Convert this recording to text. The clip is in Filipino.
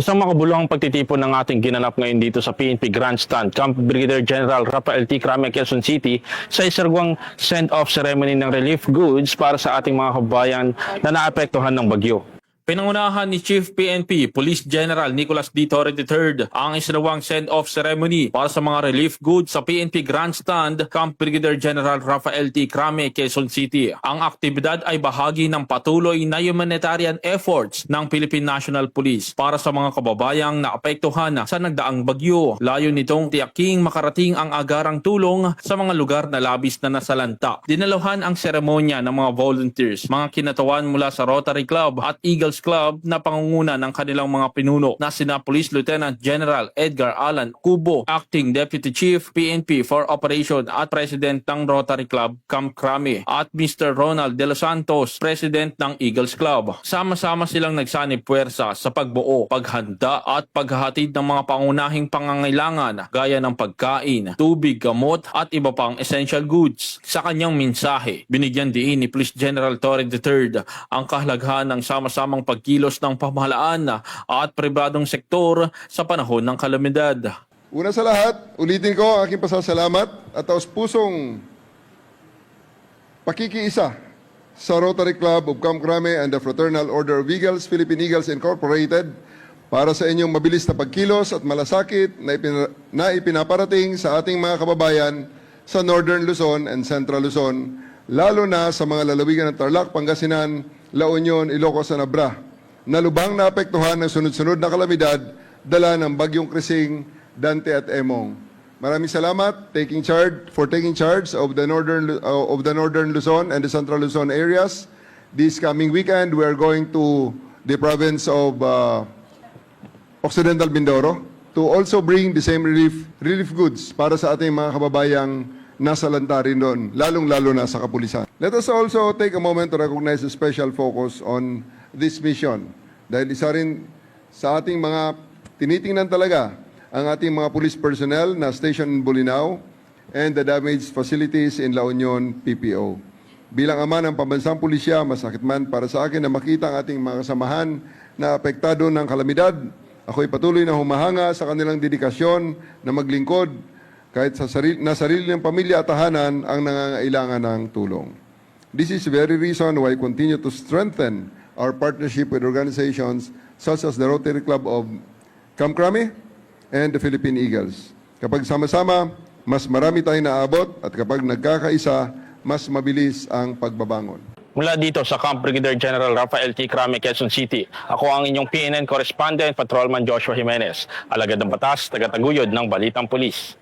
Isang makabuluhang pagtitipon ng ating ginanap ngayon dito sa PNP Grandstand, Camp Brigadier General Rafael T. Crame, Quezon City, sa isarwang send-off ceremony ng relief goods para sa ating mga kababayan na naapektuhan ng bagyo. Pinangunahan ni Chief PNP Police General Nicolas D. Torre III ang isinawang send-off ceremony para sa mga relief goods sa PNP Grandstand, Camp Brigadier General Rafael T. Crame, Quezon City. Ang aktibidad ay bahagi ng patuloy na humanitarian efforts ng Philippine National Police para sa mga kababayang naapektuhan sa nagdaang bagyo. Layo nitong tiyaking makarating ang agarang tulong sa mga lugar na labis na nasalanta. Dinaluhan ang seremonya ng mga volunteers, mga kinatawan mula sa Rotary Club at Eagles Club na pangunguna ng kanilang mga pinuno na sina Police Lieutenant General Edgar Alan Cubo, Acting Deputy Chief PNP for Operation at President ng Rotary Club Camp Crame, at Mr. Ronald De Los Santos, President ng Eagles Club. Sama-sama silang nagsanib puwersa sa pagbuo, paghanda at paghahatid ng mga pangunahing pangangailangan gaya ng pagkain, tubig, gamot at iba pang essential goods. Sa kanyang mensahe, binigyan diin ni Police General Torre III ang kahalagahan ng sama-samang pagkilos ng pamahalaan at pribadong sektor sa panahon ng kalamidad. Una sa lahat, ulitin ko ang aking pasasalamat at taos-pusong pakikiisa sa Rotary Club of Camp Crame and the Fraternal Order of Eagles, Philippine Eagles Incorporated, para sa inyong mabilis na pagkilos at malasakit na ipinaparating sa ating mga kababayan sa Northern Luzon and Central Luzon, lalo na sa mga lalawigan ng Tarlac, Pangasinan, La Union, Ilocos at Abra, na lubhang naapektuhan ng sunod-sunod na kalamidad dala ng bagyong Krising, Dante at Emong. Maraming salamat for taking charge of the Northern Luzon and the Central Luzon areas. This coming weekend, we are going to the province of Occidental Mindoro to also bring the same relief goods para sa ating mga kababayang nasa lantarin doon, lalong-lalo na sa kapulisan. Let us also take a moment to recognize the special focus on this mission. Dahil isa rin sa ating mga tinitingnan talaga ang ating mga police personnel na stationed in Bolinao and the damaged facilities in La Union, PPO. Bilang ama ng pambansang pulisya, masakit man para sa akin na makita ang ating mga kasamahan na apektado ng kalamidad. Ako'y patuloy na humahanga sa kanilang dedikasyon na maglingkod kahit sa sarili ng pamilya at tahanan ang nangangailangan ng tulong. This is the very reason why I continue to strengthen our partnership with organizations such as the Rotary Club of Camp Crame and the Philippine Eagles. Kapag sama-sama, mas marami tayong naabot at kapag nagkakaisa, mas mabilis ang pagbabangon. Mula dito sa Camp Brigadier General Rafael T. Crame, Quezon City, ako ang inyong PNN correspondent, Patrolman Joshua Jimenez, alagad ng batas, tagataguyod ng Balitang Pulis.